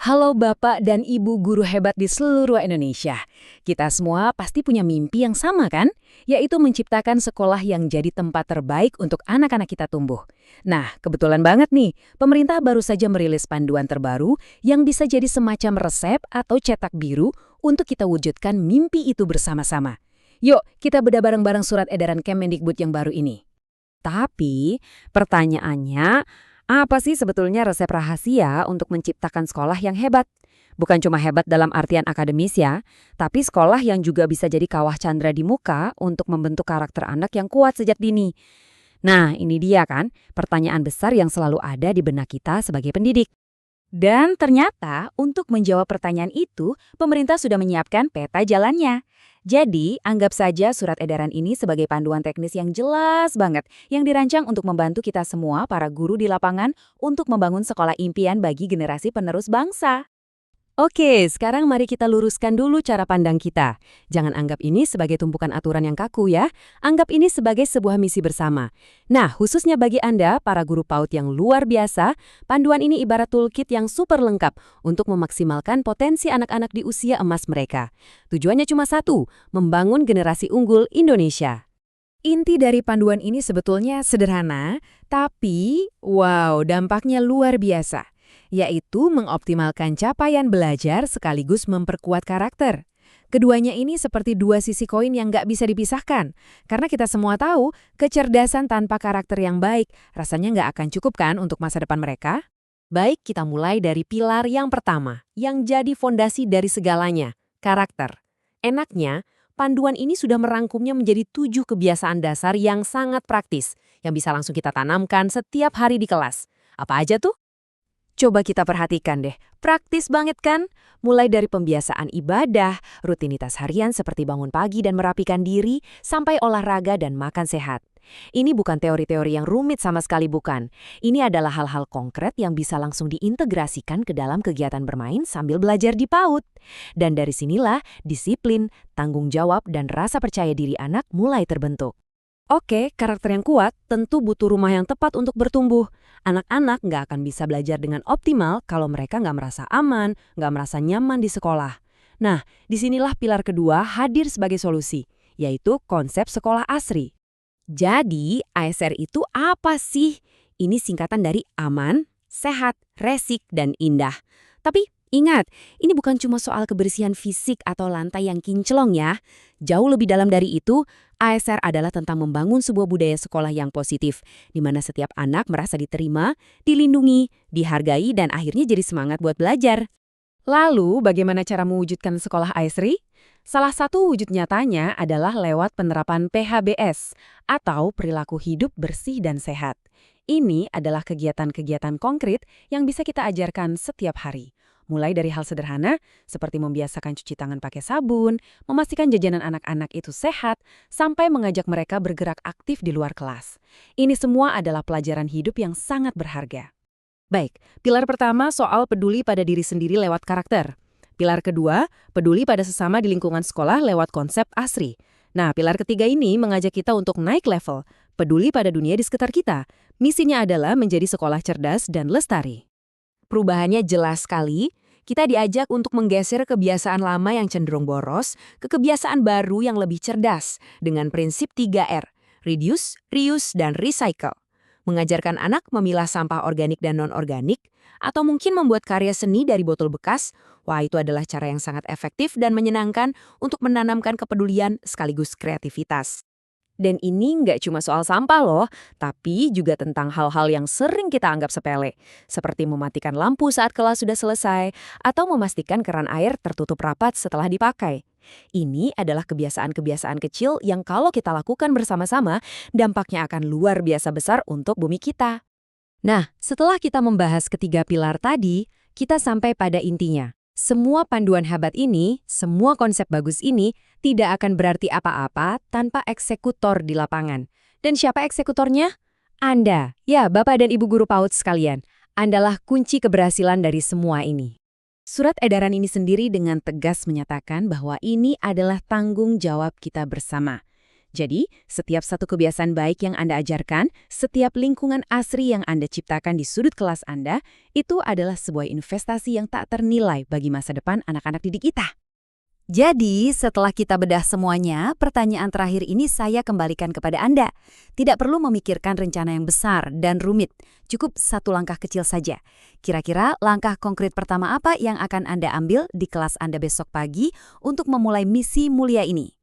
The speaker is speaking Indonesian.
Halo Bapak dan Ibu guru hebat di seluruh Indonesia. Kita semua pasti punya mimpi yang sama kan? Yaitu menciptakan sekolah yang jadi tempat terbaik untuk anak-anak kita tumbuh. Nah, kebetulan banget nih, pemerintah baru saja merilis panduan terbaru yang bisa jadi semacam resep atau cetak biru untuk kita wujudkan mimpi itu bersama-sama. Yuk, kita bedah bareng-bareng surat edaran Kemendikbud yang baru ini. Tapi, pertanyaannya, apa sih sebetulnya resep rahasia untuk menciptakan sekolah yang hebat? Bukan cuma hebat dalam artian akademis ya, tapi sekolah yang juga bisa jadi kawah candra di muka untuk membentuk karakter anak yang kuat sejak dini. Nah, ini dia kan, pertanyaan besar yang selalu ada di benak kita sebagai pendidik. Dan ternyata untuk menjawab pertanyaan itu, pemerintah sudah menyiapkan peta jalannya. Jadi, anggap saja surat edaran ini sebagai panduan teknis yang jelas banget yang dirancang untuk membantu kita semua para guru di lapangan untuk membangun sekolah impian bagi generasi penerus bangsa. Oke, sekarang mari kita luruskan dulu cara pandang kita. Jangan anggap ini sebagai tumpukan aturan yang kaku ya. Anggap ini sebagai sebuah misi bersama. Nah, khususnya bagi Anda, para guru PAUD yang luar biasa, panduan ini ibarat toolkit yang super lengkap untuk memaksimalkan potensi anak-anak di usia emas mereka. Tujuannya cuma satu, membangun generasi unggul Indonesia. Inti dari panduan ini sebetulnya sederhana, tapi wow, dampaknya luar biasa. Yaitu mengoptimalkan capaian belajar sekaligus memperkuat karakter. Keduanya ini seperti dua sisi koin yang nggak bisa dipisahkan. Karena kita semua tahu, kecerdasan tanpa karakter yang baik rasanya nggak akan cukup kan untuk masa depan mereka? Baik, kita mulai dari pilar yang pertama, yang jadi fondasi dari segalanya, karakter. Enaknya, panduan ini sudah merangkumnya menjadi 7 kebiasaan dasar yang sangat praktis, yang bisa langsung kita tanamkan setiap hari di kelas. Apa aja tuh? Coba kita perhatikan deh, praktis banget kan? Mulai dari pembiasaan ibadah, rutinitas harian seperti bangun pagi dan merapikan diri, sampai olahraga dan makan sehat. Ini bukan teori-teori yang rumit sama sekali bukan. Ini adalah hal-hal konkret yang bisa langsung diintegrasikan ke dalam kegiatan bermain sambil belajar di PAUD. Dan dari sinilah disiplin, tanggung jawab, dan rasa percaya diri anak mulai terbentuk. Oke, karakter yang kuat tentu butuh rumah yang tepat untuk bertumbuh. Anak-anak nggak akan bisa belajar dengan optimal kalau mereka nggak merasa aman, nggak merasa nyaman di sekolah. Nah, disinilah pilar kedua hadir sebagai solusi, yaitu konsep sekolah ASRI. Jadi, ASR itu apa sih? Ini singkatan dari aman, sehat, resik, dan indah. Tapi ingat, ini bukan cuma soal kebersihan fisik atau lantai yang kinclong ya. Jauh lebih dalam dari itu, ASR adalah tentang membangun sebuah budaya sekolah yang positif, di mana setiap anak merasa diterima, dilindungi, dihargai, dan akhirnya jadi semangat buat belajar. Lalu, bagaimana cara mewujudkan sekolah ASRI? Salah satu wujud nyatanya adalah lewat penerapan PHBS, atau perilaku hidup bersih dan sehat. Ini adalah kegiatan-kegiatan konkret yang bisa kita ajarkan setiap hari. Mulai dari hal sederhana, seperti membiasakan cuci tangan pakai sabun, memastikan jajanan anak-anak itu sehat, sampai mengajak mereka bergerak aktif di luar kelas. Ini semua adalah pelajaran hidup yang sangat berharga. Baik, pilar pertama soal peduli pada diri sendiri lewat karakter. Pilar kedua, peduli pada sesama di lingkungan sekolah lewat konsep ASRI. Nah, pilar ketiga ini mengajak kita untuk naik level, peduli pada dunia di sekitar kita. Misinya adalah menjadi sekolah cerdas dan lestari. Perubahannya jelas sekali, kita diajak untuk menggeser kebiasaan lama yang cenderung boros ke kebiasaan baru yang lebih cerdas dengan prinsip 3R, reduce, reuse, dan recycle. Mengajarkan anak memilah sampah organik dan non-organik, atau mungkin membuat karya seni dari botol bekas, wah itu adalah cara yang sangat efektif dan menyenangkan untuk menanamkan kepedulian sekaligus kreativitas. Dan ini nggak cuma soal sampah loh, tapi juga tentang hal-hal yang sering kita anggap sepele, seperti mematikan lampu saat kelas sudah selesai, atau memastikan keran air tertutup rapat setelah dipakai. Ini adalah kebiasaan-kebiasaan kecil yang kalau kita lakukan bersama-sama, dampaknya akan luar biasa besar untuk bumi kita. Nah, setelah kita membahas ketiga pilar tadi, kita sampai pada intinya. Semua panduan hebat ini, semua konsep bagus ini, tidak akan berarti apa-apa tanpa eksekutor di lapangan. Dan siapa eksekutornya? Anda, ya Bapak dan Ibu guru PAUD sekalian. Andalah kunci keberhasilan dari semua ini. Surat edaran ini sendiri dengan tegas menyatakan bahwa ini adalah tanggung jawab kita bersama. Jadi, setiap satu kebiasaan baik yang Anda ajarkan, setiap lingkungan asri yang Anda ciptakan di sudut kelas Anda, itu adalah sebuah investasi yang tak ternilai bagi masa depan anak-anak didik kita. Jadi, setelah kita bedah semuanya, pertanyaan terakhir ini saya kembalikan kepada Anda. Tidak perlu memikirkan rencana yang besar dan rumit, cukup satu langkah kecil saja. Kira-kira langkah konkret pertama apa yang akan Anda ambil di kelas Anda besok pagi untuk memulai misi mulia ini?